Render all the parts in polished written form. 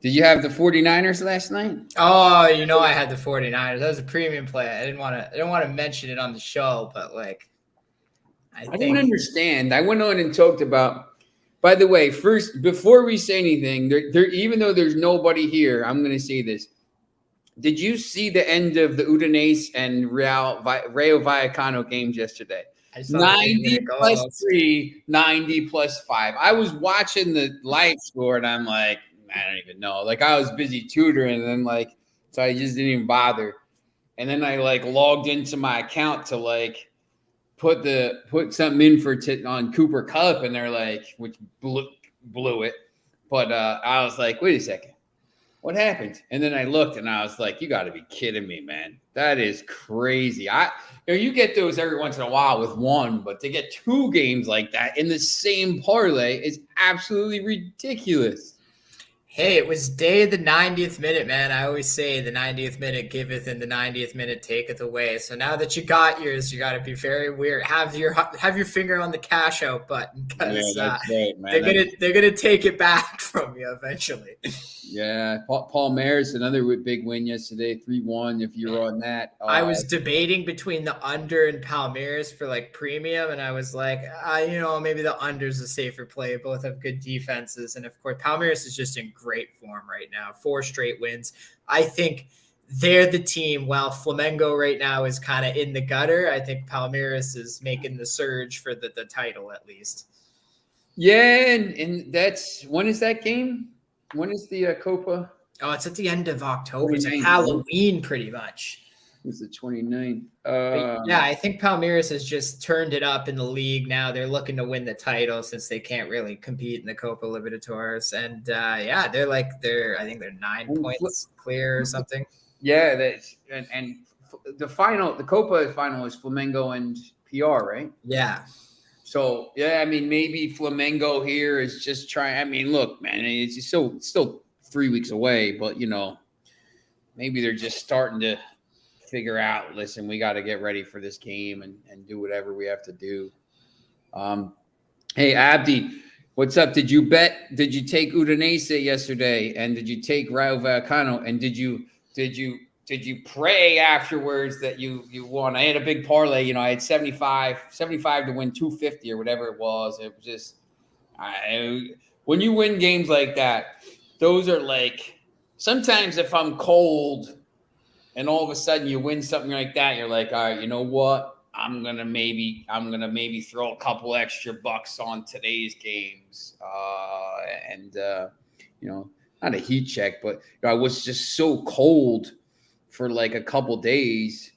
Did you have the 49ers last night? Oh, I had the 49ers. That was a premium play. I didn't want to mention it on the show, but like I don't understand. I went on and talked about. By the way, first before we say anything, there even though there's nobody here, I'm going to say this. Did you see the end of the Udinese and Rayo Vallecano games yesterday? 90 plus 3, 90 plus 5. I was watching the live score and I'm like, I don't even know. Like I was busy tutoring and then like, so I just didn't even bother. And then I like logged into my account to like put something in for on Cooper Cup and they're like, which blew it. But I was like, wait a second. What happened? And then I looked and I was like, you got to be kidding me, man. That is crazy. You get those every once in a while with one, but to get 2 games like that in the same parlay is absolutely ridiculous. Hey, it was day of the 90th minute, man. I always say the 90th minute giveth and the 90th minute taketh away. So now that you got yours, you got to be very weird. Have your finger on the cash out button because they're gonna take it back from you eventually. Yeah, Palmeiras, another big win yesterday, 3-1. If you're on that, I was debating between the under and Palmeiras for like premium, and I was like, maybe the under's a safer play. Both have good defenses, and of course, Palmeiras is just in great form right now. 4 straight wins. I think they're the team. While Flamengo right now is kind of in the gutter, I think Palmeiras is making the surge for the title at least. Yeah, and that's when is that game? When is the Copa? Oh, it's at the end of October. It's like Halloween, pretty much. It's the 29th. Yeah, I think Palmeiras has just turned it up in the league now. They're looking to win the title since they can't really compete in the Copa Libertadores. And I think they're 9 points clear or something. Yeah, and the Copa final is Flamengo and PR, right? Yeah. So, yeah, I mean, maybe Flamengo here is just trying. I mean, look, man, it's still 3 weeks away, but, maybe they're just starting to figure out, listen, we got to get ready for this game and do whatever we have to do. Hey, Abdi, what's up? Did you take Udinese yesterday? And did you take Rayo Vallecano? And did you pray afterwards that you won? I had a big parlay. I had 75 to win 250 or whatever it was. It was just when you win games like that, those are like sometimes if I'm cold and all of a sudden you win something like that, you're like, all right, you know what? I'm gonna maybe throw a couple extra bucks on today's games, not a heat check, but I was just so cold for like a couple days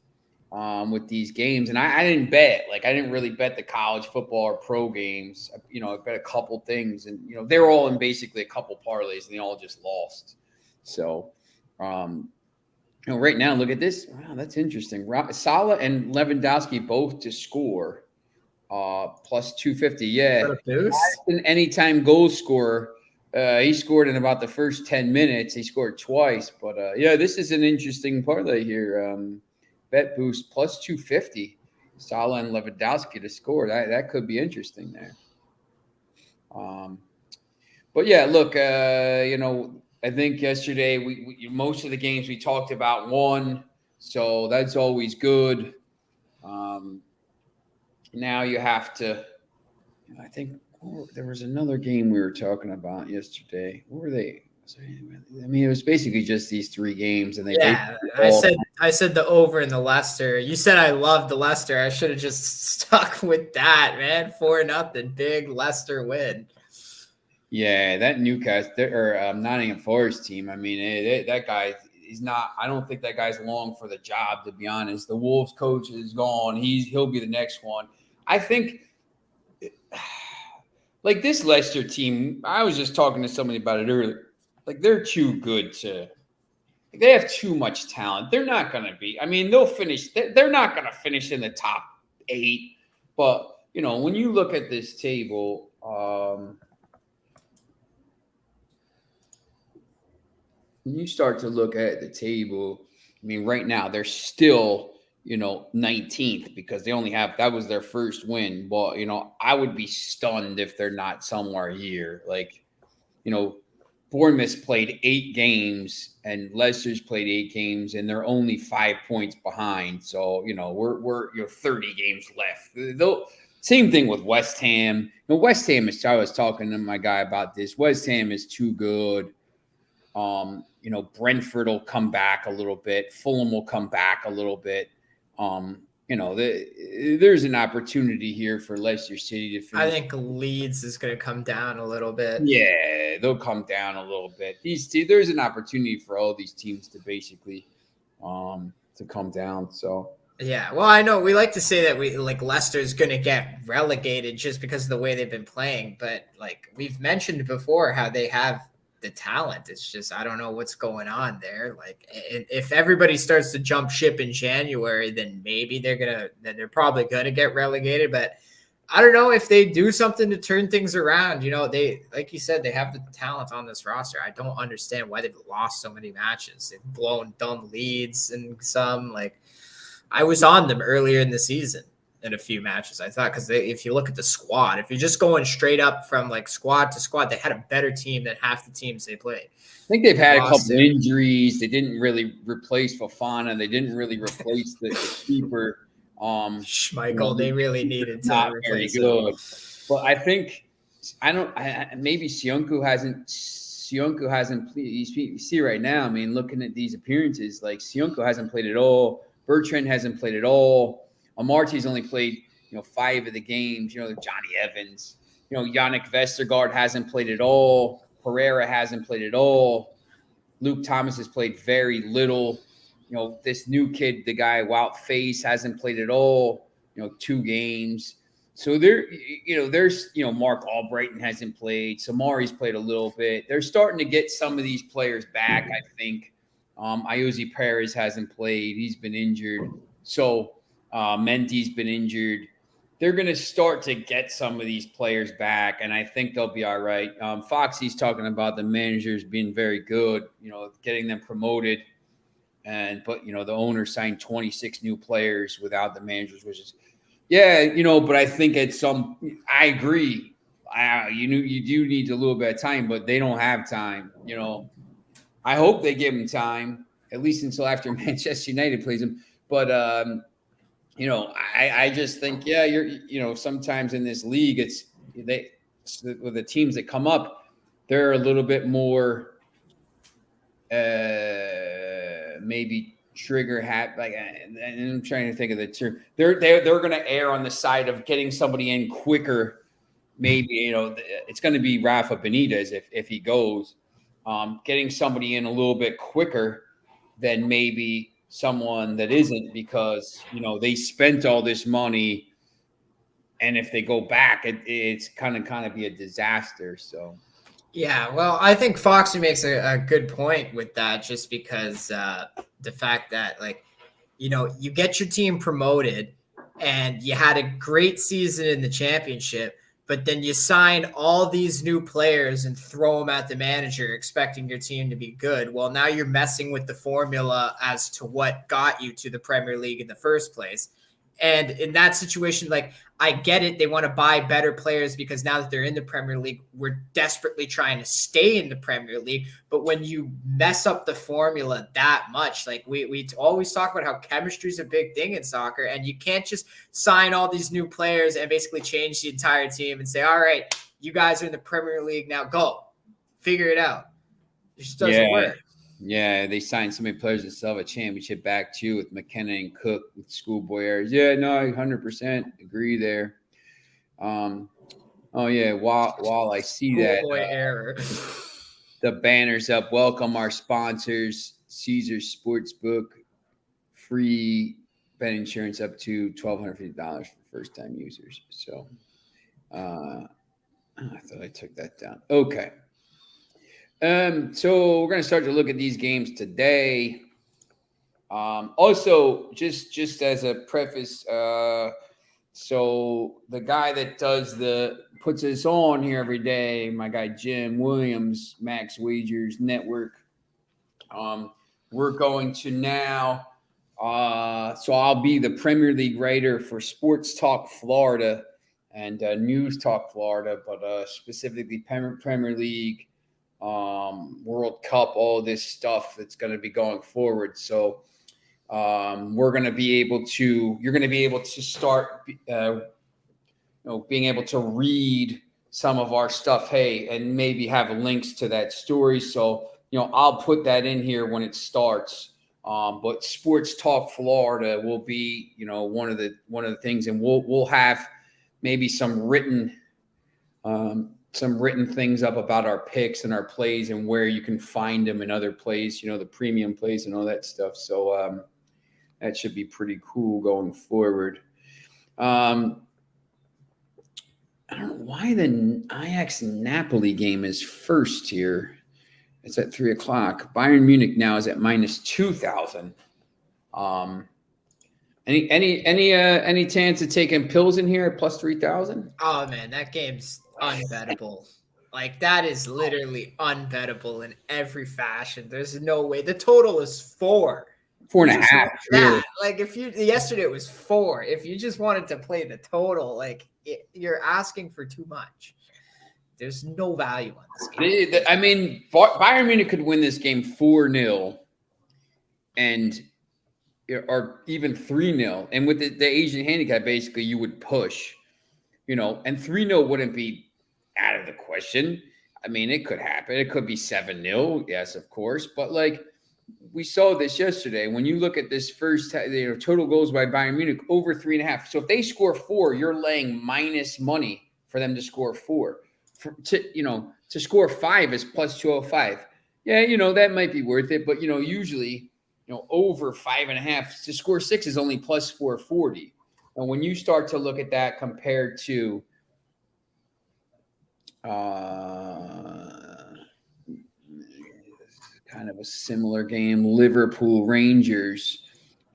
with these games. And I didn't bet. Like I didn't really bet the college football or pro games. I bet a couple things. And, they were all in basically a couple parlays and they all just lost. So, right now, look at this. Wow, that's interesting. Salah and Lewandowski both to score plus 250. Yeah. An anytime goal scorer. He scored in about the first 10 minutes. He scored twice. But, this is an interesting parlay here. Bet boost plus 250. Salah and Lewandowski to score. That could be interesting there. But, yeah, look, I think yesterday we most of the games we talked about won. So that's always good. Now you have to – I think – there was another game we were talking about yesterday. What were they? I mean, it was basically just these 3 games, and I said the over in the Leicester. You said I loved the Leicester. I should have just stuck with that, man. 4-0, big Leicester win. Yeah, that Newcastle or Nottingham Forest team. I mean, that guy. He's not. I don't think that guy's long for the job, to be honest. The Wolves coach is gone. He'll be the next one. I think. Like this Leicester team, I was just talking to somebody about it earlier. Like they're too good they have too much talent. They're not going to be. I mean, they'll finish. They're not going to finish in the top 8. But when you look at this table, when you start to look at the table, I mean, right now they're still. 19th because they only have that was their first win. But I would be stunned if they're not somewhere here. Like, Bournemouth's played 8 games and Leicester's played 8 games, and they're only 5 points behind. So, we're 30 games left. Same thing with West Ham. West Ham is, I was talking to my guy about this. West Ham is too good. Brentford will come back a little bit. Fulham will come back a little bit. There's an opportunity here for Leicester City to finish. I think Leeds is going to come down a little bit. Yeah, they'll come down a little bit. There's an opportunity for all these teams to basically to come down. So yeah, well, I know we like to say that Leicester is going to get relegated just because of the way they've been playing, but we've mentioned before how they have the talent. It's just I don't know what's going on there. If everybody starts to jump ship in January, then maybe they're probably gonna get relegated. But I don't know if they do something to turn things around. They, like you said, they have the talent on this roster. I don't understand why they've lost so many matches. They've done leads and some. I was on them earlier in the season in a few matches. I thought because if you look at the squad, if you're just going straight up from squad to squad, they had a better team than half the teams they played. I think they've had a couple injuries. They didn't really replace Fofana. They didn't really replace the keeper. Schmeichel, they really needed to replace him. But I think maybe Sionku hasn't. You see right now. I mean, looking at these appearances, Sionku hasn't played at all. Bertrand hasn't played at all. Amarty's only played, 5 of the games. Johnny Evans. Yannick Vestergaard hasn't played at all. Pereira hasn't played at all. Luke Thomas has played very little. This new kid, the guy Wout Faes, hasn't played at all. 2 games. So there's Mark Albrighton hasn't played. Samari's played a little bit. They're starting to get some of these players back, I think. Ayoze Perez hasn't played. He's been injured. So Mendy's been injured. They're going to start to get some of these players back, and I think they'll be all right. Foxy's talking about the managers being very good, getting them promoted. But the owner signed 26 new players without the managers, which is, but I think I agree. You do need a little bit of time, but they don't have time. I hope they give them time, at least until after Manchester United plays them. But, I just think, sometimes in this league, with the teams that come up, they're a little bit more maybe trigger happy. And I'm trying to think of the term. They're going to err on the side of getting somebody in quicker. Maybe, it's going to be Rafa Benitez if he goes. Getting somebody in a little bit quicker than maybe someone that isn't, because they spent all this money, and if they go back, it's kind of be a disaster. So yeah, well, I think Foxy makes a good point with that, just because the fact that you get your team promoted and you had a great season in the championship, but then you sign all these new players and throw them at the manager expecting your team to be good. Well, now you're messing with the formula as to what got you to the Premier League in the first place. And in that situation, I get it. They want to buy better players because now that they're in the Premier League, we're desperately trying to stay in the Premier League. But when you mess up the formula that much, we always talk about how chemistry is a big thing in soccer, and you can't just sign all these new players and basically change the entire team and say, all right, you guys are in the Premier League now, go figure it out. It just doesn't work. Yeah, they signed so many players that still have a championship back too, with McKenna and Cook, with schoolboy errors. Yeah, no, 100% agree there. While I see that, error. The banner's up. Welcome our sponsors: Caesar Sportsbook, free bet insurance up to $1,250 for first-time users. So, I thought I took that down. Okay. So we're going to start to look at these games today. Also, just as a preface, so the guy that puts us on here every day, my guy Jim Williams, Max Wagers Network. We're going to now. So I'll be the Premier League writer for Sports Talk Florida and News Talk Florida, but specifically Premier League. World Cup, all this stuff that's going to be going forward. So you're going to be able to start, being able to read some of our stuff. Hey, and maybe have links to that story. So, I'll put that in here when it starts. But Sports Talk Florida will be, one of the things, and we'll have maybe some written things up about our picks and our plays and where you can find them in other plays, the premium plays and all that stuff. So that should be pretty cool going forward. I don't know why the Ajax Napoli game is first here. It's at 3:00. Bayern Munich now is at minus 2,000. Any chance of taking Pills in here at plus 3,000? Oh man, that game's unbettable. Like that is literally unbettable in every fashion. There's no way. The total is 4. 4.5. Really. Like yesterday it was 4. If you just wanted to play the total, you're asking for too much. There's no value on this game. I mean, Bayern Munich could win this game 4-0 or even 3-0. And with the Asian handicap, basically you would push, and 3-0 wouldn't be out of the question. I mean, it could happen. It could be 7-0. Yes, of course. But we saw this yesterday. When you look at this first, total goals by Bayern Munich over 3.5. So if they score 4, you're laying minus money for them to score 4. To score 5 is plus 205. Yeah, that might be worth it. But usually, over 5.5 to score 6 is only plus 440. And when you start to look at that compared to kind of a similar game, Liverpool Rangers,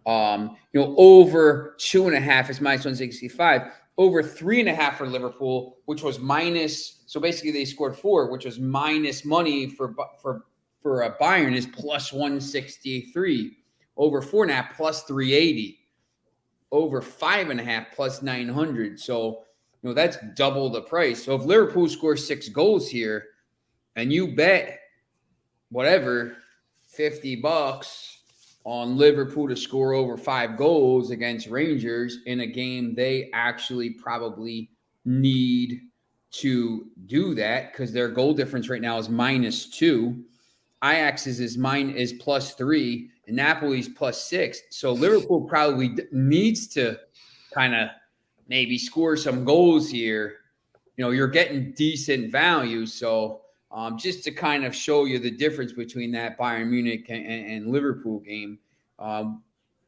over 2.5 is minus 165. Over 3.5 for Liverpool, which was minus. So basically, they scored 4, which was minus money for Bayern is plus 163. Over 4.5 plus 380. Over 5.5 plus 900. So that's double the price. So if Liverpool scores 6 goals here, and you bet whatever $50 on Liverpool to score over 5 goals against Rangers in a game they actually probably need to do that because their goal difference right now is minus 2. Ajax's is plus 3, and Napoli's plus 6. So Liverpool probably needs to kind of maybe score some goals here. You're getting decent value. So just to kind of show you the difference between that Bayern Munich and Liverpool game, and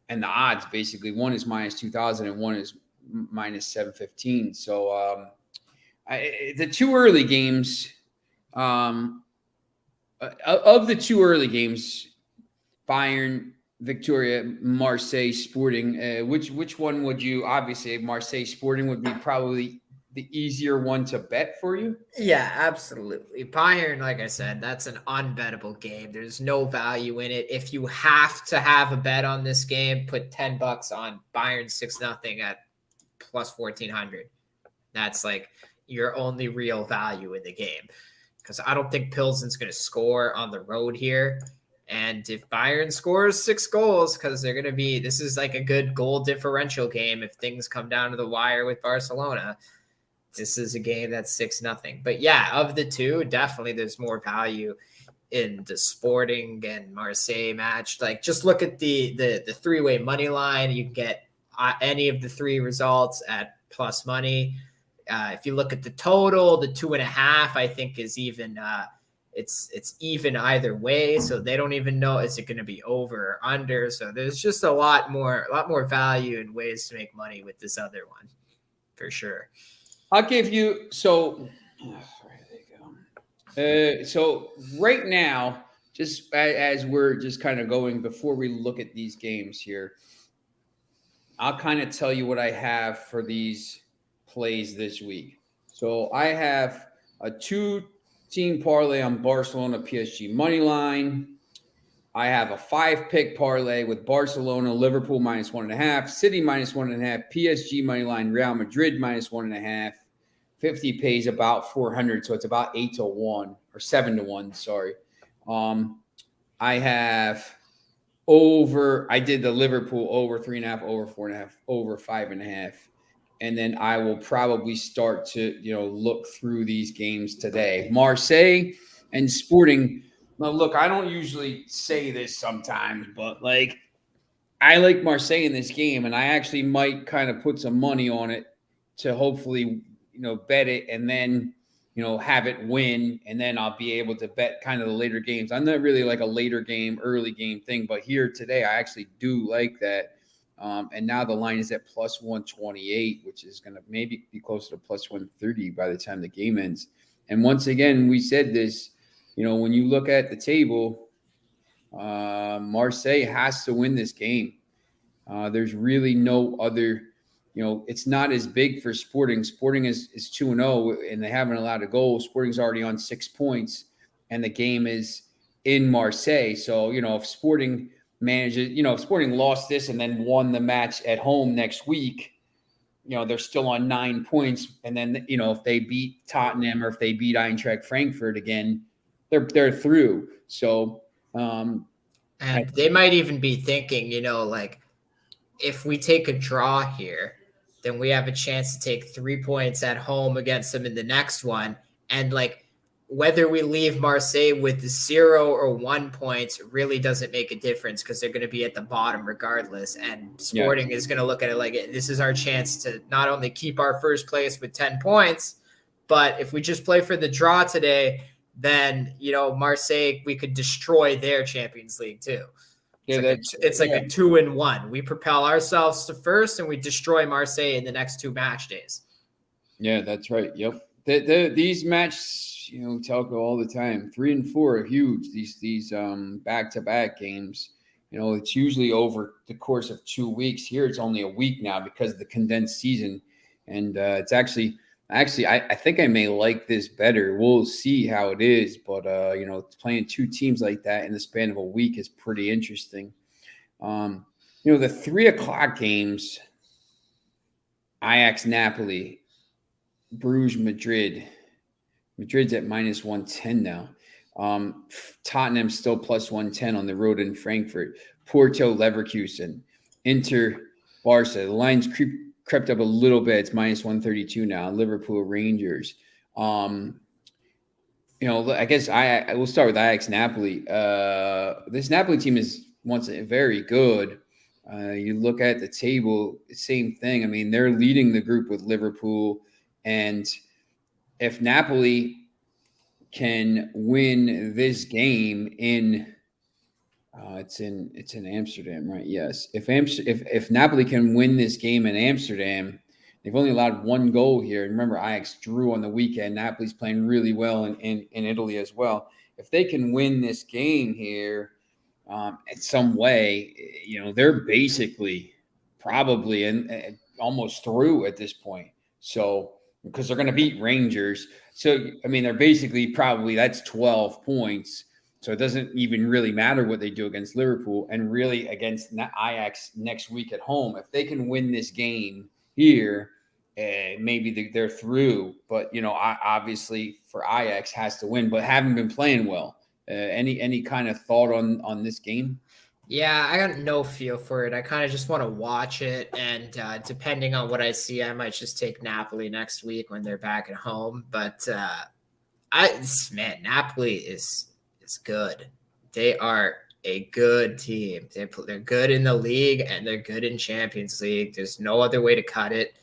the odds basically, one is minus 2,000 and one is minus 715. So the two early games, of the two early games, Bayern, Victoria, Marseille, Sporting, which one would you, obviously Marseille Sporting would be probably the easier one to bet for you? Yeah, absolutely. Bayern, like I said, that's an unbettable game. There's no value in it. If you have to have a bet on this game, put $10 on Bayern 6-0 at plus 1,400. That's your only real value in the game. Because I don't think Pilsen's going to score on the road here. And if Bayern scores 6 goals, because this is a good goal differential game if things come down to the wire with Barcelona. This is a game that's 6-0. But yeah, of the two, definitely there's more value in the Sporting and Marseille match. Just look at the 3-way money line. You can get any of the 3 results at plus money. If you look at the total, the 2.5, I think is even. It's even either way. So they don't even know, is it going to be over or under? So there's just a lot more value and ways to make money with this other one, for sure. I'll give you so right now, just as we're just kind of going before we look at these games here, I'll kind of tell you what I have for these plays this week. So I have a 2-team parlay on Barcelona PSG money line. I have a 5-pick parlay with Barcelona, Liverpool minus 1.5, City minus 1.5, PSG money line, Real Madrid minus 1.5, 50 pays about 400, so it's about 8-1 or 7-1. Sorry. I have over. I did the Liverpool over 3.5, over 4.5, over 5.5, and then I will probably start to look through these games today. Marseille and Sporting. Now, look, I don't usually say this sometimes, but like I like Marseille in this game, and I actually might kind of put some money on it to hopefully, bet it and then, have it win, and then I'll be able to bet kind of the later games. I'm not really like a later game, early game thing, but here today I actually do like that. And now the line is at plus 128, which is going to maybe be closer to plus 130 by the time the game ends. And once again, we said this, when you look at the table, Marseille has to win this game. There's really no other, it's not as big for Sporting. Sporting is 2-0 and they haven't allowed a goal. Sporting's already on 6 points and the game is in Marseille. So, if Sporting manages, if Sporting lost this and then won the match at home next week, they're still on 9 points. And then, if they beat Tottenham or if they beat Eintracht Frankfurt again, they're through. So, and they might even be thinking, like if we take a draw here, then we have a chance to take 3 points at home against them in the next one. And like whether we leave Marseille with 0 or 1 points really doesn't make a difference because they're going to be at the bottom regardless. And Sporting is going to look at it like this is our chance to not only keep our first place with 10 points, but if we just play for the draw today, then, Marseille, we could destroy their Champions League too. It's like a 2-1. We propel ourselves to first and we destroy Marseille in the next 2 match days. Yeah, that's right. Yep. These matches, Telco all the time, 3 and 4 are huge. These back-to-back games, it's usually over the course of 2 weeks. Here it's only a week now because of the condensed season. And it's actually, I think I may like this better. We'll see how it is. But, playing 2 teams like that in the span of a week is pretty interesting. The 3:00 games, Ajax, Napoli, Bruges, Madrid. Madrid's at minus 110 now. Tottenham still plus 110 on the road in Frankfurt. Porto, Leverkusen, Inter, Barca. The line's crept up a little bit. It's minus 132 now. Liverpool, Rangers. I guess I will start with Ajax, Napoli. This Napoli team is once very good. You look at the table, same thing. I mean, they're leading the group with Liverpool, and if Napoli can win this game it's in Amsterdam, right? Yes. If Napoli can win this game in Amsterdam, they've only allowed 1 goal here. Remember, Ajax drew on the weekend. Napoli's playing really well in Italy as well. If they can win this game here in some way, they're basically probably almost through at this point. So because they're going to beat Rangers. So, I mean, they're basically that's 12 points. So it doesn't even really matter what they do against Liverpool and really against Ajax next week at home. If they can win this game here, maybe they're through. But, obviously for Ajax has to win, but haven't been playing well. Any kind of thought on this game? Yeah, I got no feel for it. I kind of just want to watch it, and depending on what I see, I might just take Napoli next week when they're back at home. But Napoli is good. They are a good team. They're good in the league and they're good in Champions League. There's no other way to cut it.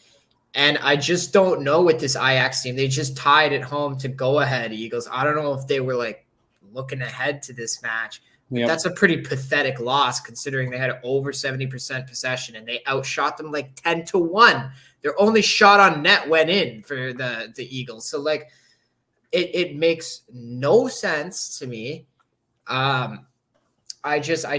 And I just don't know with this Ajax team. They just tied at home to go ahead Eagles. I don't know if they were like looking ahead to this match. Yep. That's a pretty pathetic loss considering they had over 70% possession and they outshot them like 10-1. Their only shot on net went in for the Eagles. So like it makes no sense to me. I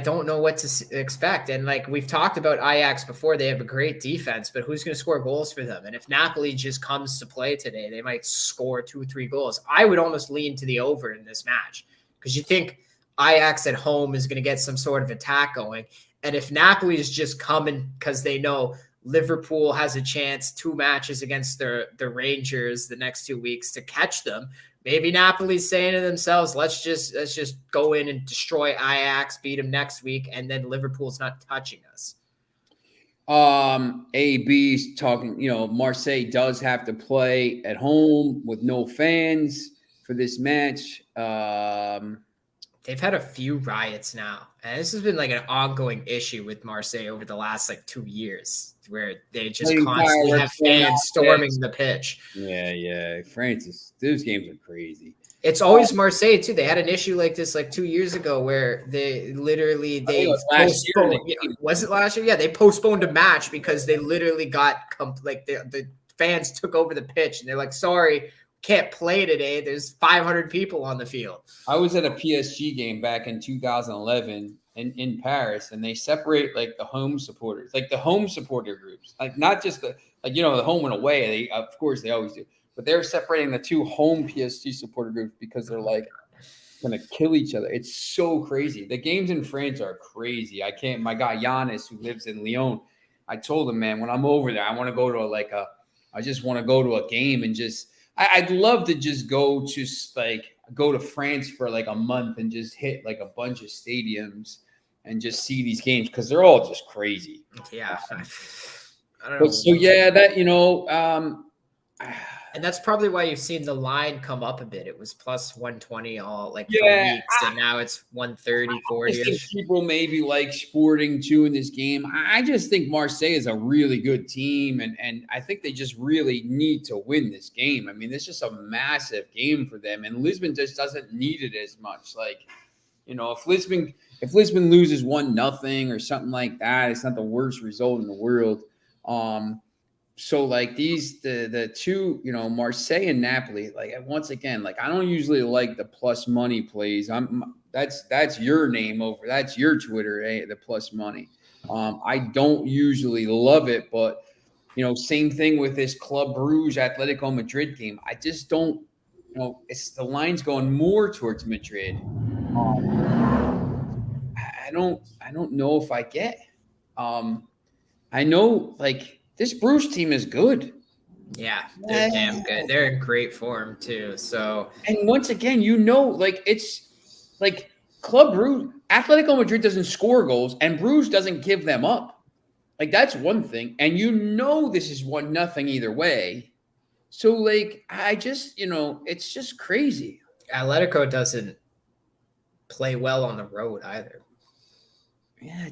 don't know what to expect. And like we've talked about Ajax before, they have a great defense, but who's going to score goals for them? And if Napoli just comes to play today, they might score 2-3 goals. I would almost lean to the over in this match because you think Ajax at home is going to get some sort of attack going. And if Napoli is just coming because they know Liverpool has a chance, 2 matches against the Rangers the next 2 weeks to catch them. Maybe Napoli's saying to themselves, let's just go in and destroy Ajax, beat them next week, and then Liverpool's not touching us. AB's talking, Marseille does have to play at home with no fans for this match. They've had a few riots now, and this has been like an ongoing issue with Marseille over the last 2 years, where they just constantly have fans storming the pitch. Yeah. Those games are crazy. It's always Marseille too. They had an issue like this 2 years ago where they postponed. Was it last year? Yeah, they postponed a match because they literally got the fans took over the pitch and they're like, sorry, can't play today. There's 500 people on the field. I was at a PSG game back in 2011 in Paris, and they separate the home supporters, the home supporter groups, not just the home and away. They of course they always do, but they're separating the 2 home PSG supporter groups because they're gonna kill each other. It's so crazy. The games in France are crazy. I can't. My guy Giannis, who lives in Lyon, I told him, man, when I'm over there, I want to go to I just want to go to a game and just. I'd love to just go to France for a month and just hit a bunch of stadiums and just see these games because they're all just crazy. Yeah, I don't know. So yeah, that and that's probably why you've seen the line come up a bit. It was plus 120 all for weeks, and now it's 130, 40. People maybe like Sporting too in this game. I just think Marseille is a really good team, and I think they just really need to win this game. I mean, this is just a massive game for them, and Lisbon just doesn't need it as much. If Lisbon loses 1-0 or something like that, it's not the worst result in the world. So the 2, Marseille and Napoli, once again, I don't usually like the plus money plays. That's your name over. That's your Twitter, the plus money. I don't usually love it, but same thing with this Club Brugge Atletico Madrid game. I just don't, it's the line's going more towards Madrid. I don't know if I get. I know this Bruges team is good. Yeah, they're damn good. They're in great form too. So, and once again, it's Club Brugge, Atletico Madrid doesn't score goals, and Bruges doesn't give them up. That's one thing, and this is 1-0 either way. So I just it's just crazy. Atletico doesn't play well on the road either. Yeah,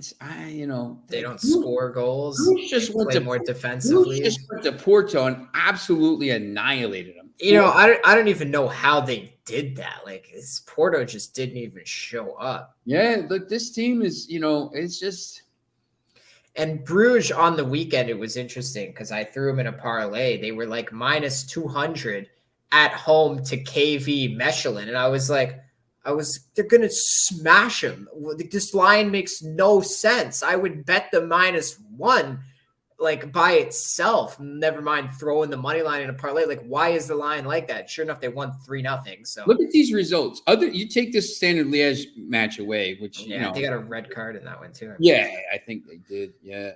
they don't score goals. Just play more defensively. Just went to Porto and absolutely annihilated them. I don't even know how they did that. Porto just didn't even show up. Yeah, look, this team is, it's just. And Bruges on the weekend, it was interesting because I threw them in a parlay. They were minus 200 at home to KV Mechelen, and I was they're going to smash him. This line makes no sense. I would bet the -1 by itself. Never mind throwing the money line in a parlay. Why is the line like that? Sure enough, they won 3-0. So look at these results. You take this Standard Liège match away, which they got a red card in that one too. Yeah, I think they did. Yeah,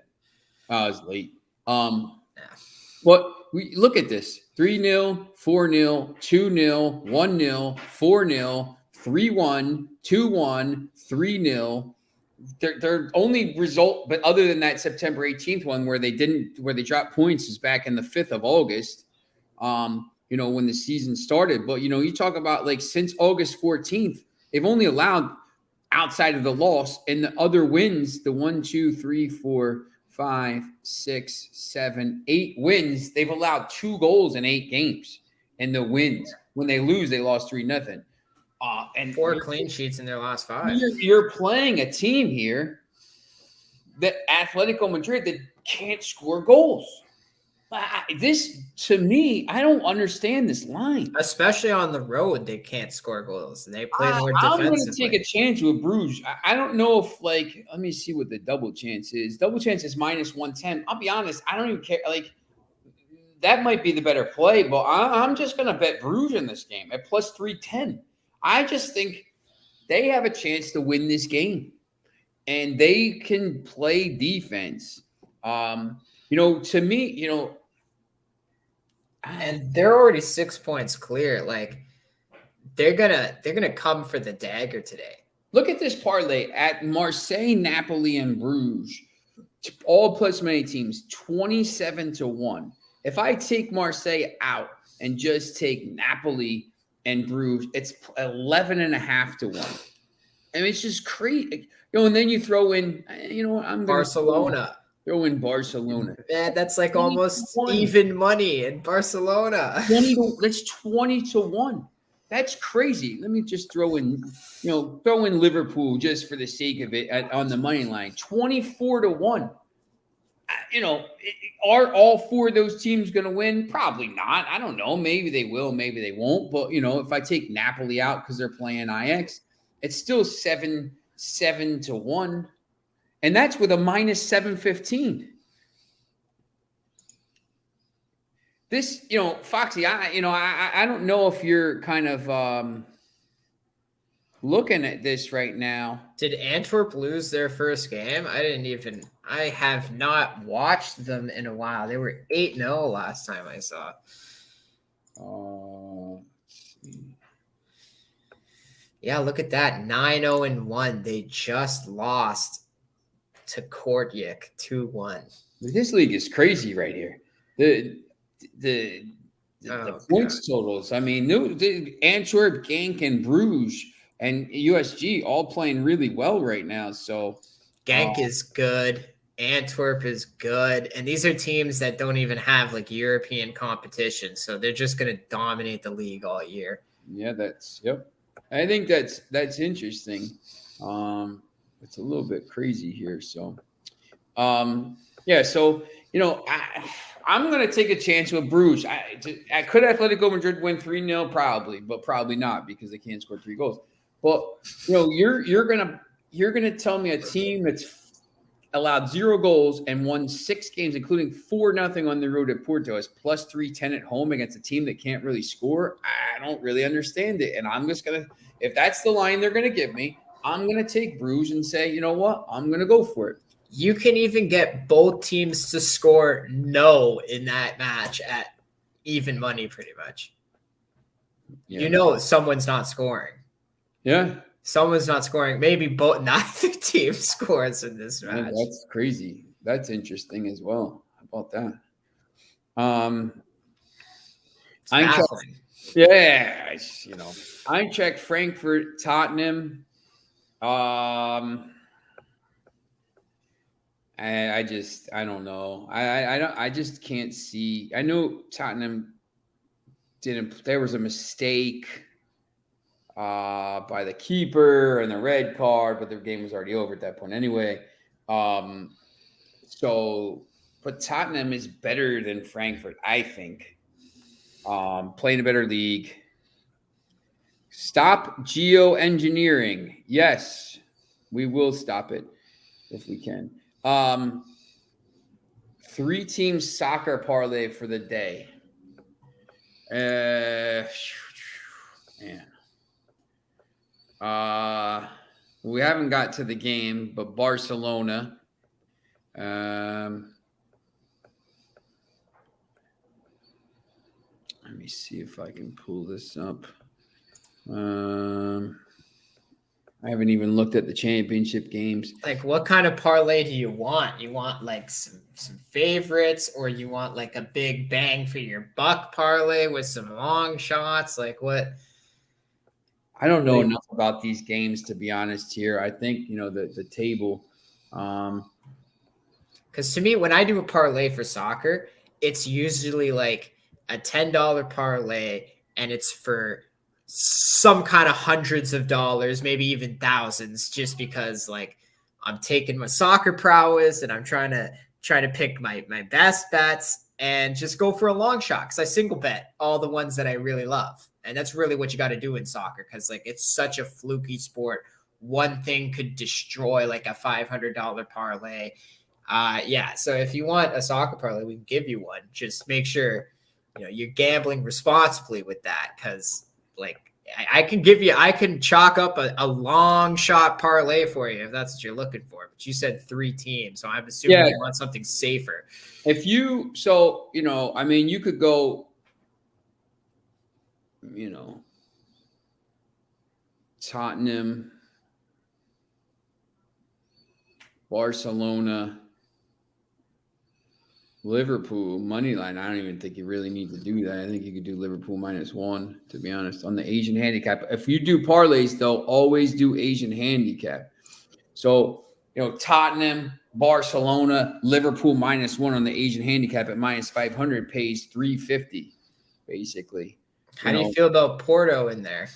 I was late. But we look at this: 3-0, 4-0, 2-0, 1-0, 4-0. 3-1, 2-1, 3-0. Their only result, but other than that September 18th one where they dropped points, is back in the 5th of August. When the season started. But you talk about since August 14th, they've only allowed, outside of the loss and the other wins, the 1, 2, 3, 4, 5, 6, 7, 8 wins. They've allowed 2 goals in 8 games in the wins. When they lose, they lost 3-0. And 4 clean sheets in their last 5. You're playing a team here, that Atletico Madrid, that can't score goals. This, to me, I don't understand this line. Especially on the road, they can't score goals. They play more defensively. I'm going to take a chance with Bruges. I don't know if, let me see what the double chance is. Double chance is -110. I'll be honest, I don't even care. That might be the better play, but I'm just going to bet Bruges in this game at +310. I just think they have a chance to win this game, and they can play defense. To me, and they're already 6 points clear. Like they're gonna come for the dagger today. Look at this parlay at Marseille, Napoli, and Bruges. All plus money teams, 27-1. If I take Marseille out and just take Napoli and Bruges, it's 11.5-1. I mean, it's just crazy. And then you throw in, I'm going to Barcelona. throw in Barcelona. Man, that's like almost even money in Barcelona. That's 20-1. That's crazy. Let me just throw in Liverpool just for the sake of it on the money line. 24-1. Are all four of those teams going to win? Probably not. I don't know. Maybe they will. Maybe they won't. But if I take Napoli out because they're playing Ajax, it's still 7-1, and that's with a minus 715. This, Foxy, I don't know if you're kind of looking at this right now. Did Antwerp lose their first game? I have not watched them in a while. They were 8-0 last time I saw. Yeah, look at that. 9-0-1. They just lost to Kortrijk 2-1. This league is crazy right here. The points totals. I mean, Antwerp, Genk, and Bruges and USG all playing really well right now. So Genk is good. Antwerp is good. And these are teams that don't even have like European competition. So they're just going to dominate the league all year. Yeah, yep. I think that's interesting. It's a little bit crazy here. So, So, I'm going to take a chance with Bruges. Could Atletico Madrid win 3-0? Probably, but probably not because they can't score 3 goals. But you're gonna tell me a team that's allowed 0 goals and won 6 games, including 4-0 on the road at Porto, is plus 310 at home against a team that can't really score. I don't really understand it, and I'm just gonna, if that's the line they're gonna give me, I'm gonna take Bruges and say, you know what, I'm gonna go for it. You can even get both teams to score no in that match at even money, pretty much. Yeah. Someone's not scoring. Yeah. Someone's not scoring. Maybe neither team scores in this match. Yeah, that's crazy. That's interesting as well. How about that? Eintracht Frankfurt, Tottenham. I don't know. I just can't see. I know Tottenham there was a mistake by the keeper and the red card, but the game was already over at that point anyway. But Tottenham is better than Frankfurt, I think. Playing a better league. Stop geoengineering. Yes, we will stop it if we can. 3-team soccer parlay for the day. We haven't got to the game, but Barcelona. Let me see if I can pull this up. I haven't even looked at the championship games. Like, what kind of parlay do you want? You want like some favorites, or you want like a big bang for your buck parlay with some long shots? Like what? I don't know enough about these games, to be honest here. I think, the table. Because to me, when I do a parlay for soccer, it's usually like a $10 parlay, and it's for some kind of hundreds of dollars, maybe even thousands, just because like I'm taking my soccer prowess and I'm trying to pick my best bets and just go for a long shot, because I single bet all the ones that I really love. And that's really what you got to do in soccer, because like it's such a fluky sport. One thing could destroy like a $500 parlay. So if you want a soccer parlay, we can give you one. Just make sure you're gambling responsibly with that, because like I can chalk up a long shot parlay for you if that's what you're looking for. But you said 3 teams, so I'm assuming you want something safer. If you, so, I mean, you could go, Tottenham, Barcelona, Liverpool money line. I don't even think you really need to do that. I think you could do Liverpool -1, to be honest, on the Asian handicap. If you do parlays, though, always do Asian handicap. So, Tottenham, Barcelona, Liverpool -1 on the Asian handicap at -500 pays 350, basically. How do you feel about Porto in there?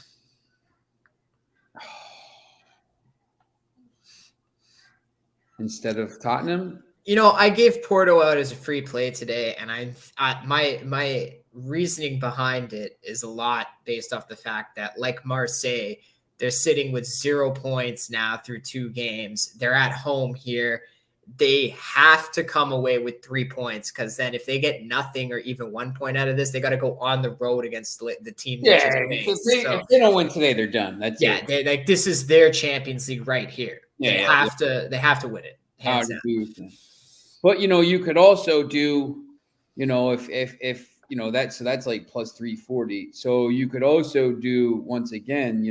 Instead of Tottenham? I gave Porto out as a free play today, and my reasoning behind it is a lot based off the fact that, like Marseille, they're sitting with 0 points now through 2 games. They're at home here. They have to come away with 3 points, because then if they get nothing or even 1 point out of this, they got to go on the road against the team. Yeah, if they don't win today, they're done. That's it. This is their Champions League right here. Yeah, they have to win it. Hands down. But you could also do, if that's like plus 340. So you could also do, once again,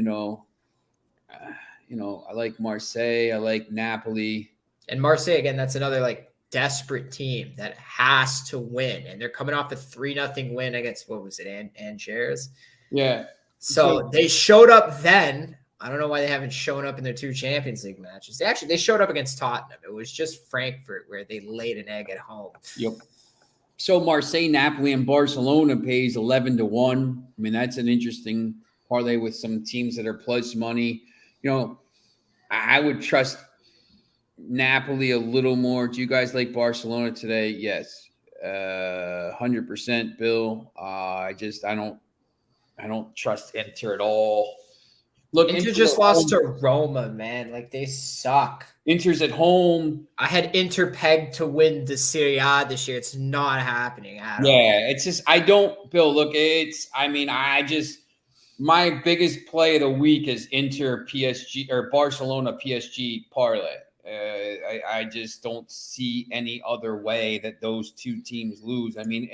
I like Marseille, I like Napoli. And Marseille, again, that's another like desperate team that has to win. And they're coming off a 3-0 win against, what was it, Angers? Yeah. So they showed up then. I don't know why they haven't shown up in their 2 Champions League matches. They showed up against Tottenham. It was just Frankfurt where they laid an egg at home. Yep. So Marseille, Napoli, and Barcelona pays 11-1. I mean, that's an interesting parlay with some teams that are plus money. I would trust Napoli a little more. Do you guys like Barcelona today? Yes. 100%, Bill. I don't trust Inter at all. Look, Inter just lost to Roma, man. Like, they suck. Inter's at home. I had Inter pegged to win the Serie A this year. It's not happening at all. Yeah, it's just, Bill, look, my biggest play of the week is Inter PSG or Barcelona PSG parlay. I just don't see any other way that those 2 teams lose. I mean,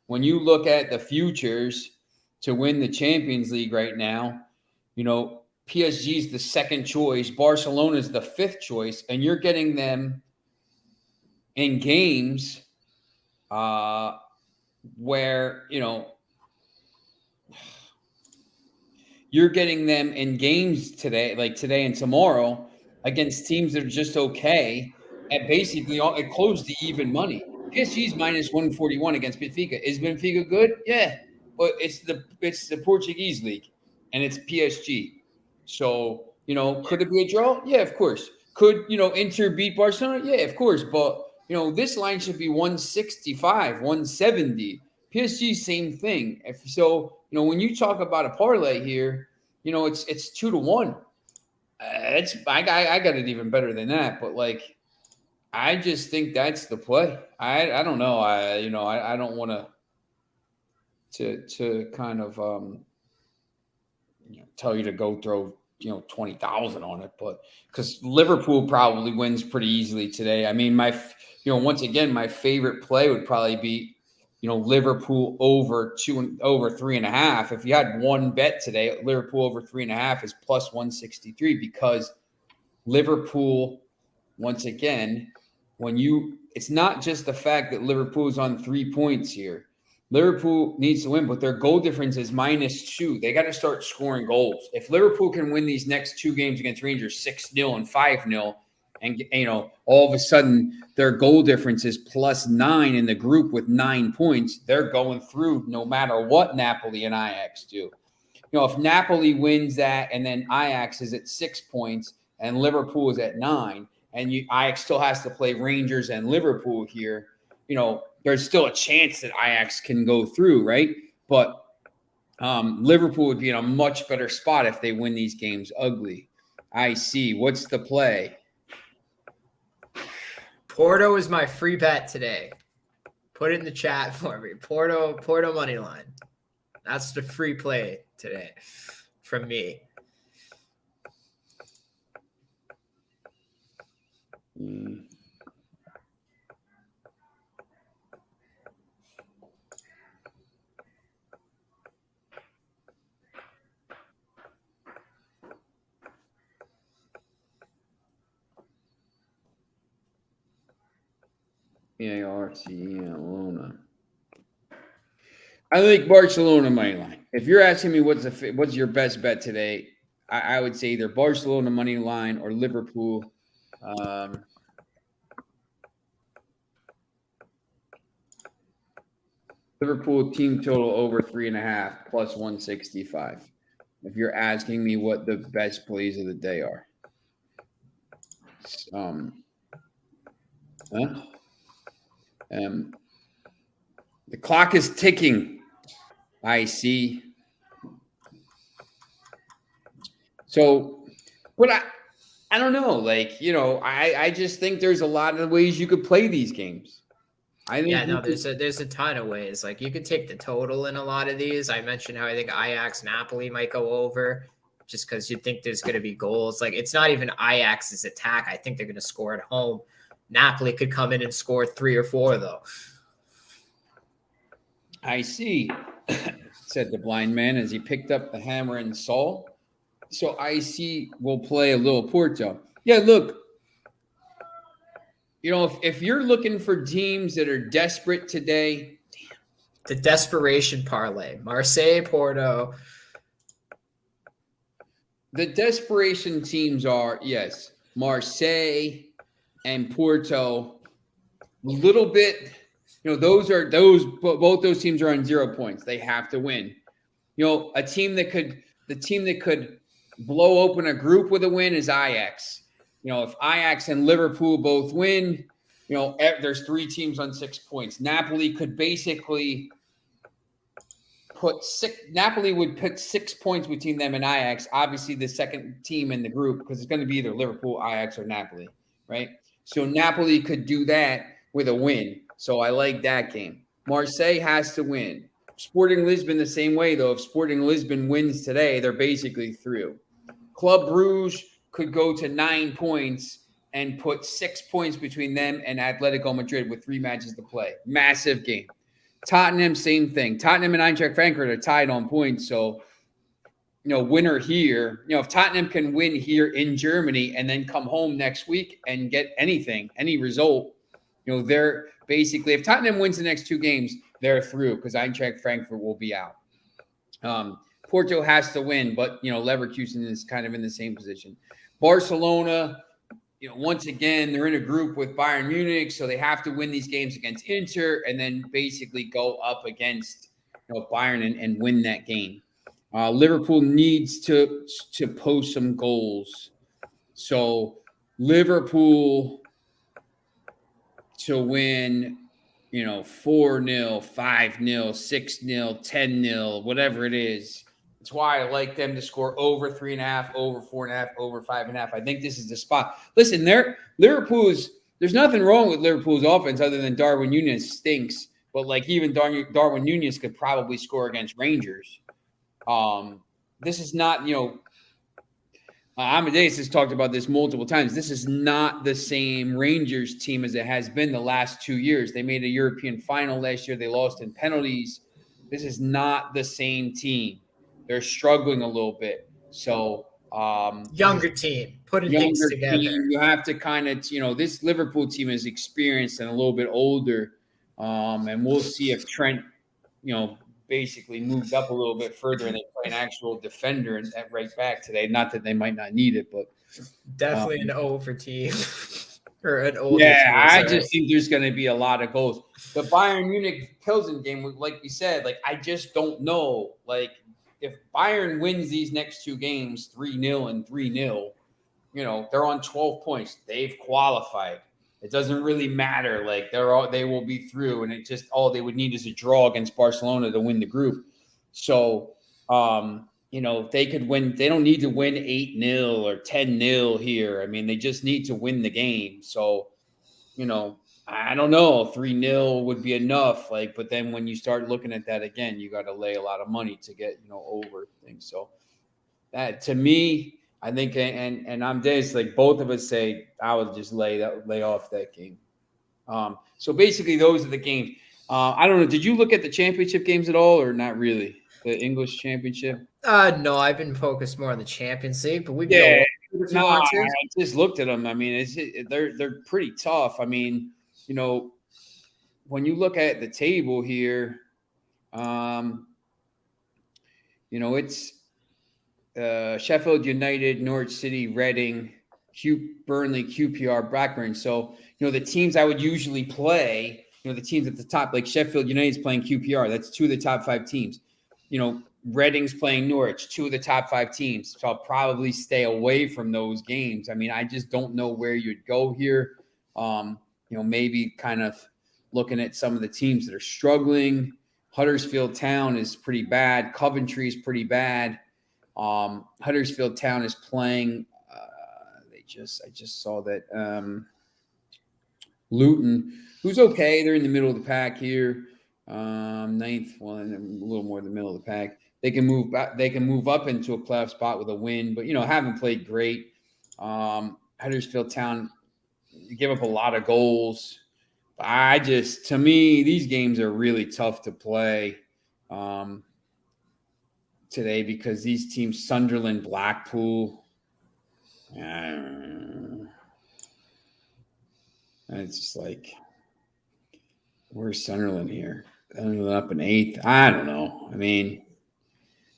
when you look at the futures to win the Champions League right now, PSG is the 2nd choice. Barcelona is the 5th choice, and you're getting them in games where, you're getting them in games today, like today and tomorrow, against teams that are just okay. And basically, it closed to even money. PSG's -141 against Benfica. Is Benfica good? Yeah, but it's the Portuguese league, and it's PSG. So, could it be a draw? Yeah, of course. Could, Inter beat Barcelona? Yeah, of course. But, this line should be 165, 170. PSG, same thing. When you talk about a parlay here, it's 2-1. I got it even better than that. But, I just think that's the play. I don't know. I don't want to kind of tell you to go throw 20,000 on it, but because Liverpool probably wins pretty easily today. I mean, once again, my favorite play would probably be Liverpool over 3.5. If you had one bet today, Liverpool over 3.5 is plus 163, because Liverpool, once again, it's not just the fact that Liverpool is on 3 points here. Liverpool needs to win, but their goal difference is -2. They got to start scoring goals. If Liverpool can win these next 2 games against Rangers 6-0 and 5-0, and all of a sudden their goal difference is +9 in the group with 9 points, they're going through no matter what Napoli and Ajax do. If Napoli wins that and then Ajax is at 6 points and Liverpool is at 9, and Ajax still has to play Rangers and Liverpool here, there's still a chance that Ajax can go through, right? But Liverpool would be in a much better spot if they win these games ugly. I see. What's the play? Porto is my free bet today. Put it in the chat for me. Porto money line. That's the free play today from me. Barcelona. I think Barcelona money line. If you're asking me what's your best bet today, I would say either Barcelona money line or Liverpool. Liverpool team total over 3.5 plus 165. If you're asking me what the best plays of the day are. The clock is ticking. I see. So, but I don't know. Like, I just think there's a lot of ways you could play these games. There's a ton of ways. Like you could take the total in a lot of these. I mentioned how I think Ajax Napoli might go over just because you think there's going to be goals. Like it's not even Ajax's attack. I think they're going to score at home. Napoli could come in and score 3 or 4 though. I see, said the blind man as he picked up the hammer and saw. So I see we'll play a little Porto. Yeah, look. If you're looking for teams that are desperate today, the desperation parlay, Marseille, Porto. The desperation teams are, yes, Marseille and Porto. A little bit, both those teams are on 0 points. They have to win. The team that could blow open a group with a win is Ajax. If Ajax and Liverpool both win, there's 3 teams on 6 points. Napoli could basically Napoli would put 6 points between them and Ajax. Obviously, the second team in the group, because it's going to be either Liverpool, Ajax, or Napoli, right? So Napoli could do that with a win. So I like that game. Marseille has to win. Sporting Lisbon the same way, though. If Sporting Lisbon wins today, they're basically through. Club Brugge could go to 9 points and put 6 points between them and Atletico Madrid with 3 matches to play. Massive game. Tottenham, same thing. Tottenham and Eintracht Frankfurt are tied on points. So, winner here. If Tottenham can win here in Germany and then come home next week and get any result, they're basically, if Tottenham wins the next 2 games, they're through because Eintracht Frankfurt will be out. Porto has to win, but, Leverkusen is kind of in the same position. Barcelona, once again, they're in a group with Bayern Munich, so they have to win these games against Inter and then basically go up against Bayern and win that game. Liverpool needs to post some goals. So Liverpool to win, 4-0, 5-0, 6-0, 10-0, whatever it is. That's why I like them to score over 3.5, over 4.5, over 5.5. I think this is the spot. Listen, there's nothing wrong with Liverpool's offense other than Darwin Núñez stinks. But even Darwin Núñez could probably score against Rangers. This is not, Amedeus has talked about this multiple times. This is not the same Rangers team as it has been the last 2 years. They made a European final last year. They lost in penalties. This is not the same team. They're struggling a little bit. So younger team, putting things together. You have to kind of, this Liverpool team is experienced and a little bit older. And we'll see if Trent, basically moves up a little bit further and they play an actual defender and at right back today. Not that they might not need it, but definitely an over team or an older team. I sorry. just think there's going to be a lot of goals. The Bayern Munich Pilsen game, like we said, I just don't know. If Bayern wins these next 2 games, 3-0 and 3-0, they're on 12 points. They've qualified. It doesn't really matter. They will be through, and it just all they would need is a draw against Barcelona to win the group. So, they could win. They don't need to win 8-0 or 10-0 here. I mean, they just need to win the game. So, I don't know, 3-0 would be enough. But then when you start looking at that again, you got to lay a lot of money to get, over things. So that, to me, I think, and I'm Dennis, both of us say I would just lay off that game. So basically, those are the games. I don't know. Did you look at the championship games at all, or not really? The English championship? No, I've been focused more on the Champions League, but we can Yeah, go if you no, want I to. just looked at them. I mean, they're pretty tough. I mean, when you look at the table here, um, it's Sheffield United, Norwich City, Reading, Burnley, QPR, Blackburn. So, the teams I would usually play, the teams at the top, like Sheffield United's playing QPR. That's two of the top 5 teams. Reading's playing Norwich, two of the top 5 teams. So I'll probably stay away from those games. I mean, I just don't know where you'd go here. Maybe kind of looking at some of the teams that are struggling. Huddersfield Town is pretty bad. Coventry is pretty bad. Huddersfield Town is playing. I just saw that Luton, who's okay. They're in the middle of the pack here. 9th, one, a little more in the middle of the pack. They can move back. They can move up into a playoff spot with a win, but haven't played great. Huddersfield Town give up a lot of goals. To me, these games are really tough to play today because these teams, Sunderland, Blackpool, it's just where's Sunderland here? Sunderland up in 8th. I don't know. I mean,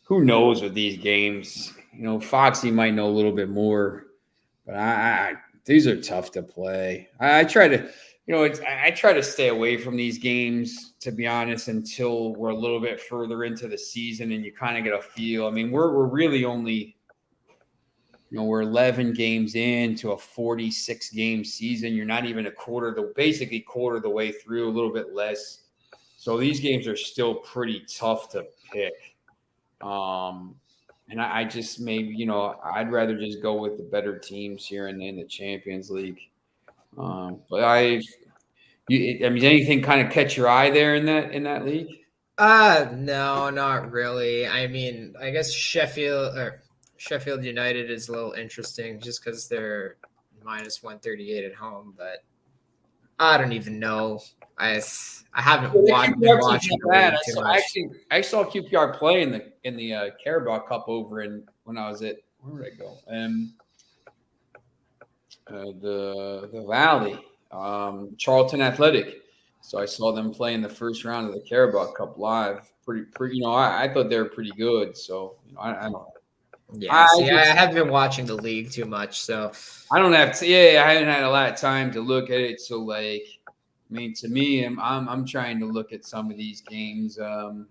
who knows with these games? Foxy might know a little bit more, but these are tough to play. I try to, I try to stay away from these games, to be honest, until we're a little bit further into the season and you kind of get a feel. I mean, we're really only, we're 11 games into a 46 game season. You're not even basically quarter of the way through, a little bit less. So these games are still pretty tough to pick. And I just maybe, I'd rather just go with the better teams here in the Champions League. But I mean, anything kind of catch your eye there in that league? No, not really. I mean, I guess Sheffield United is a little interesting just because they're minus 138 at home, but I don't even know. I haven't been watching the league too much. I saw QPR play in the Carabao Cup over when I was at, where did I go? The Valley, Charlton Athletic. So I saw them play in the first round of the Carabao Cup live. Pretty. I thought they were pretty good. So I don't know. Yeah, I haven't been watching the league too much, so I don't have to. Yeah, I haven't had a lot of time to look at it. So I mean, to me, I'm trying to look at some of these games. I'm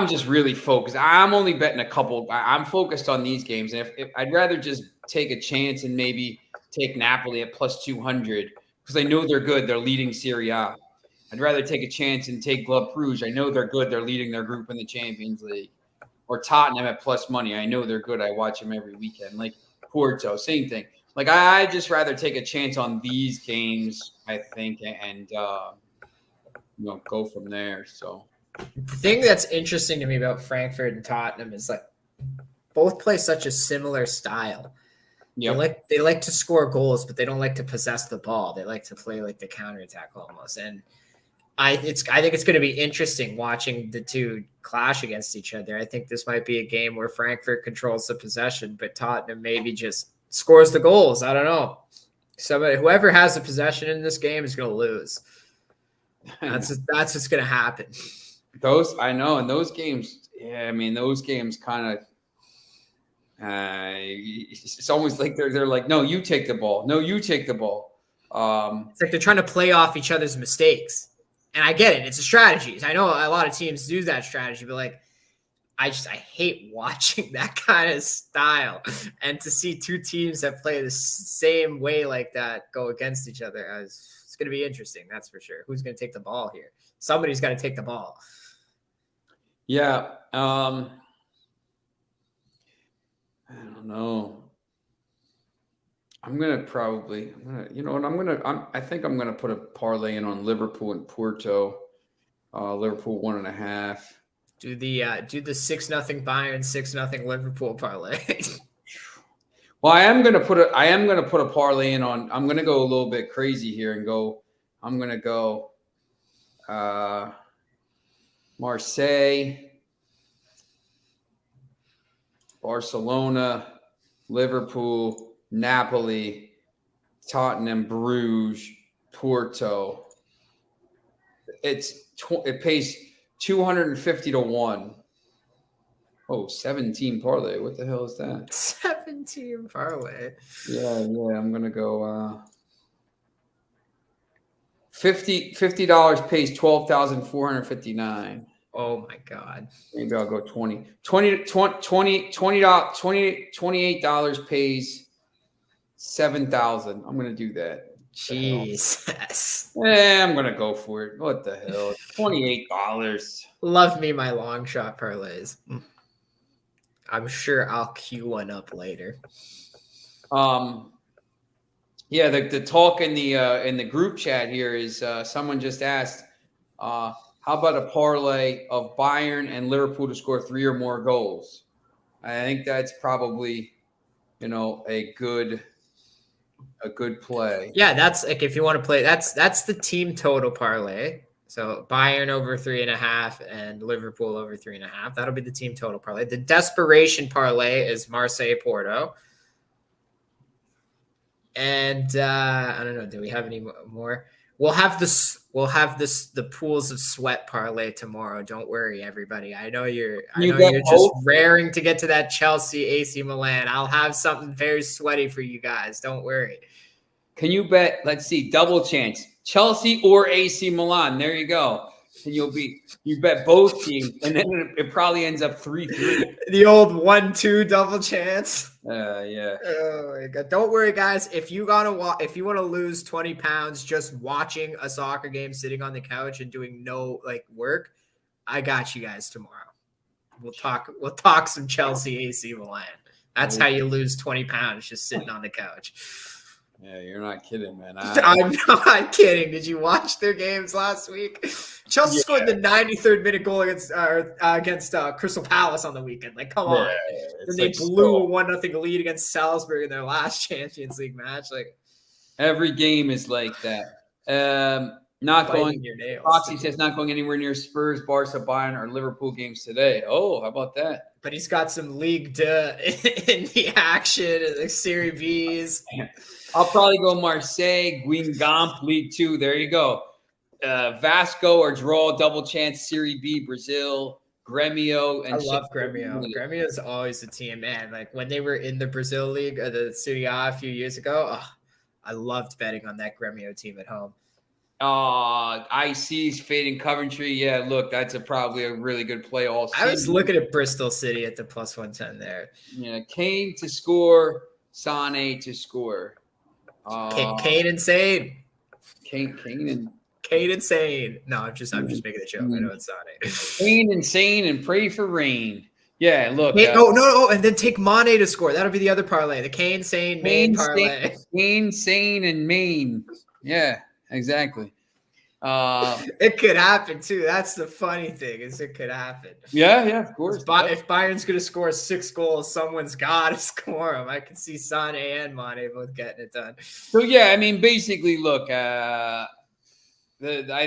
just really focused. I'm only betting a couple. I'm focused on these games, and if I'd rather just take a chance and maybe take Napoli at plus 200 because I know they're good. They're leading Serie A. I'd rather take a chance and take Club Brugge. I know they're good. They're leading their group in the Champions League. Or Tottenham at plus money. I know they're good. I watch them every weekend. Like Porto, same thing. I just rather take a chance on these games, I think, and go from there. So the thing that's interesting to me about Frankfurt and Tottenham is both play such a similar style. Yep. They like to score goals, but they don't like to possess the ball. They like to play the counterattack almost. And I think it's going to be interesting watching the two clash against each other. I think this might be a game where Frankfurt controls the possession, but Tottenham maybe just scores the goals. I don't know. Whoever has the possession in this game is going to lose. That's what's going to happen. I know, and those games. Yeah, I mean, those games kind of. It's almost like they're like, no, you take the ball. No, you take the ball. It's like they're trying to play off each other's mistakes. And I get it. It's a strategy. I know a lot of teams do that strategy, but I hate watching that kind of style. And to see two teams that play the same way like that go against each other, it's going to be interesting. That's for sure. Who's going to take the ball here? Somebody's got to take the ball. Yeah. I don't know. I'm gonna probably. You know what? I think I'm gonna put a parlay in on Liverpool and Porto. Liverpool 1.5. Do the 6-0 Bayern, 6-0 Liverpool parlay. Well, I am gonna put a parlay in on. I'm gonna go a little bit crazy here and go. I'm gonna go. Marseille, Barcelona, Liverpool, Napoli, Tottenham, Bruges, Porto. It pays 250 to 1. Oh, 17 parlay. What the hell is that? 17 parlay. Yeah. I'm gonna go $50 pays 12,459. Oh my god. Maybe I'll go 20. $28 pays 7,000. I'm gonna do that. Jesus. I'm gonna go for it. What the hell? $28. Love me my long shot parlays. I'm sure I'll queue one up later. Yeah, the talk in the group chat here is someone just asked, how about a parlay of Bayern and Liverpool to score 3 or more goals? I think that's probably, a good play. Yeah, that's like if you want to play, that's the team total parlay. So Bayern over 3.5 and Liverpool over 3.5. That'll be the team total parlay. The desperation parlay is Marseille Porto. And I don't know. Do we have any more? We'll have the pools of sweat parlay tomorrow. Don't worry, everybody. I know you're just raring to get to that Chelsea AC Milan. I'll have something very sweaty for you guys. Don't worry. Can you bet? Let's see, double chance, Chelsea or AC Milan. There you go. And you bet both teams, and then it probably ends up 3-3. The old 1-2 double chance. Yeah. Oh my god! Don't worry, guys. If you want to lose 20 pounds just watching a soccer game, sitting on the couch and doing no work, I got you guys tomorrow. We'll talk some Chelsea AC Milan. That's how you lose 20 pounds just sitting on the couch. Yeah, you're not kidding, man. I'm not kidding. Did you watch their games last week? Chelsea scored the 93rd minute goal against Crystal Palace on the weekend. Like, come on. And they blew a 1-0 lead against Salzburg in their last Champions League match. Like, every game is like that. Foxy says not going anywhere near Spurs, Barca, Bayern, or Liverpool games today. Oh, how about that? But he's got some League 2 in the action and the Serie B's. I'll probably go Marseille, Guingamp, League 2. There you go. Vasco or draw, double chance, Serie B, Brazil, Grêmio. And I love Grêmio. Grêmio is always a team, man. Like when they were in the Brazil League, the Serie A a few years ago, I loved betting on that Grêmio team at home. IC's fading Coventry. Yeah, look, that's probably a really good play all season. I was looking at Bristol City at the plus 110 there. Yeah, Kane to score, Sane to score. Kane insane. Kane insane. No, I'm just making a joke. I know it's Sane. Kane insane and pray for rain. Yeah, look. And then take Mane to score. That'll be the other parlay. The Kane, Sane, Maine parlay. Kane, Sane, and Maine. Yeah, exactly. It could happen too. That's the funny thing is it could happen. Yeah, of course. If Bayern's going to score 6 goals, someone's got to score them. I can see Sane and Mane both getting it done. So yeah, I mean, basically, look. I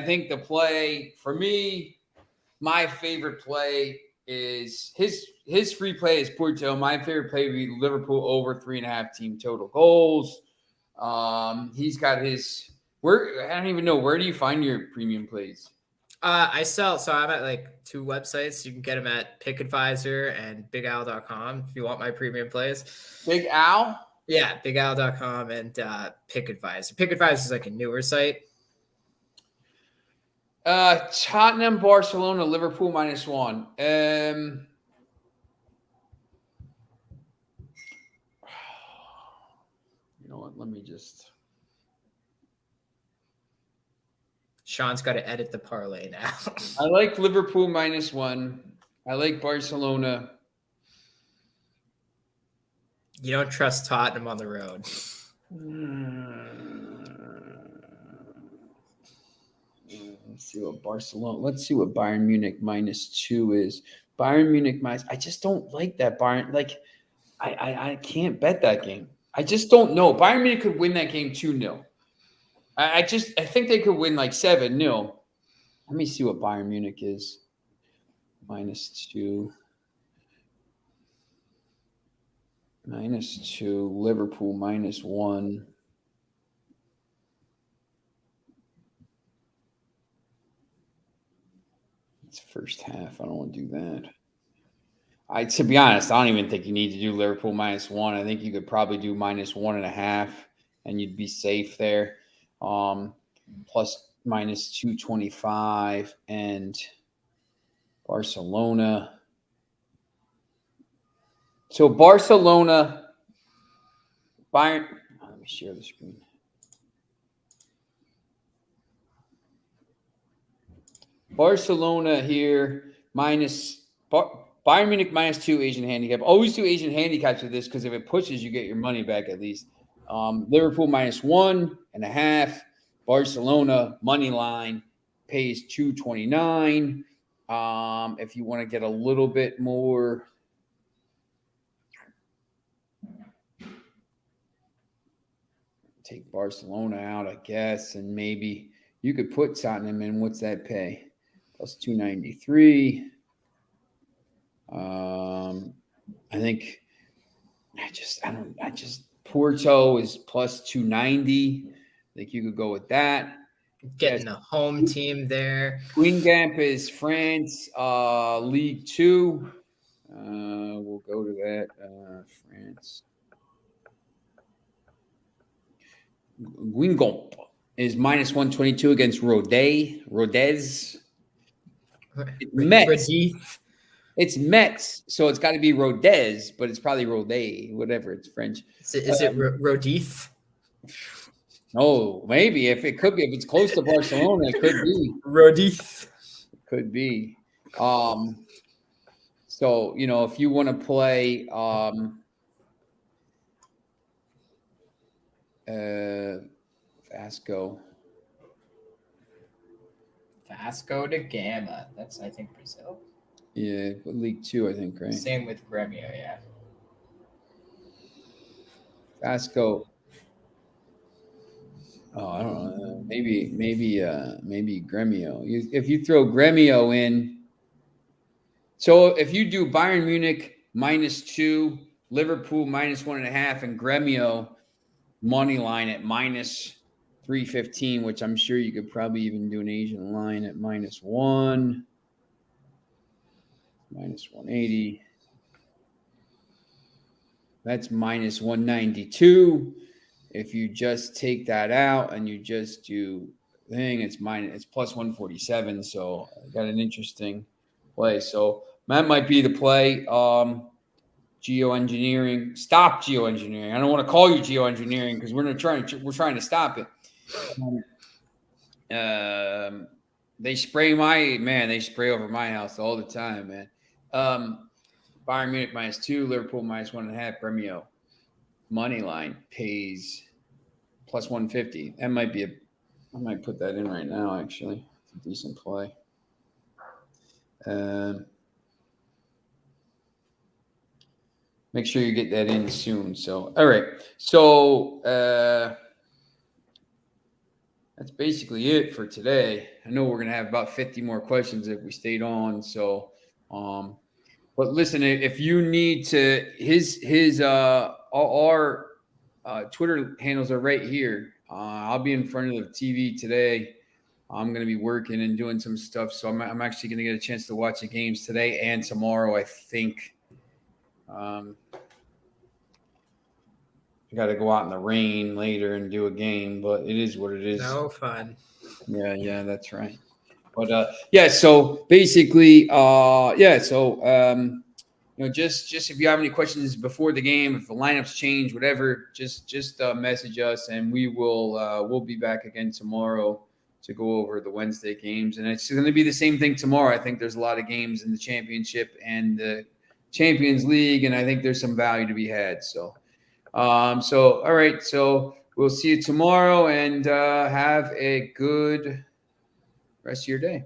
think the play for me, my favorite play is his free play is Porto. My favorite play would be Liverpool over 3.5 team total goals. He's got his. I don't even know. Where do you find your premium plays? I sell. So I'm at 2 websites. You can get them at Pick Advisor and BigAl.com if you want my premium plays. Big Al? Yeah, BigAl.com and Pick Advisor. Pick Advisor is like a newer site. Tottenham, Barcelona, Liverpool -1. You know what? Let me just. Sean's got to edit the parlay now. I like Liverpool -1. I like Barcelona. You don't trust Tottenham on the road. Let's see what Barcelona. Let's see what Bayern Munich -2 is. Bayern Munich minus. I just don't like that Bayern. Like, I can't bet that game. I just don't know. Bayern Munich could win that game 2-0. I think they could win like 7-0. Let me see what Bayern Munich is. -2. -2. Liverpool -1. It's first half. I don't want to do that. To be honest, I don't even think you need to do Liverpool -1. I think you could probably do -1.5, and you'd be safe there. Plus -225 and Barcelona. So Barcelona, Bayern. Let me share the screen. Barcelona here Bayern Munich -2 Asian handicap. Always do Asian handicaps with this because if it pushes, you get your money back at least. Liverpool -1.5. Barcelona money line pays 229. If you want to get a little bit more, take Barcelona out, I guess, and maybe you could put Tottenham in. What's that pay? Plus 293. I think Porto is plus 290. I think you could go with that. Getting the home team there. Queen Gamp is France, League 2. We'll go to that. France. Guingamp is -122 against Rodez. Metz. It's Metz, so it's got to be Rodez, but it's probably Rodez, whatever. It's French. Is it Rodith? Oh, maybe if it could be. If it's close to Barcelona, it could be Rodith. It could be. So if you want to play, Vasco da Gama. That's, I think, Brazil. Yeah, League 2, I think, right? Same with Gremio, yeah. Vasco. Oh, I don't know. Maybe Gremio. If you throw Gremio in, so if you do Bayern Munich -2, Liverpool -1.5, and Gremio money line at -315, which I'm sure you could probably even do an Asian line at -1, -180. That's -192. If you just take that out and you just do thing, it's plus 147. So I got an interesting play. So that might be the play. Geoengineering. Stop geoengineering. I don't want to call you geoengineering because we're trying to stop it. They spray over my house all the time, man. Bayern Munich -2, Liverpool -1.5, Gremio money line pays plus 150. That might be I might put that in right now, actually. It's a decent play. Make sure you get that in soon. So, all right. So, that's basically it for today. I know we're going to have about 50 more questions if we stayed on. So, but listen, if you need to, our Twitter handles are right here. I'll be in front of the TV today. I'm going to be working and doing some stuff. So I'm actually going to get a chance to watch the games today and tomorrow, I think. I got to go out in the rain later and do a game, but it is what it is. No fun. Yeah, that's right. But so basically, just if you have any questions before the game, if the lineups change, whatever, just message us, and we'll be back again tomorrow to go over the Wednesday games. And it's going to be the same thing tomorrow. I think there's a lot of games in the championship and the Champions League, and I think there's some value to be had. So, all right. So We'll see you tomorrow, and have a good rest of your day.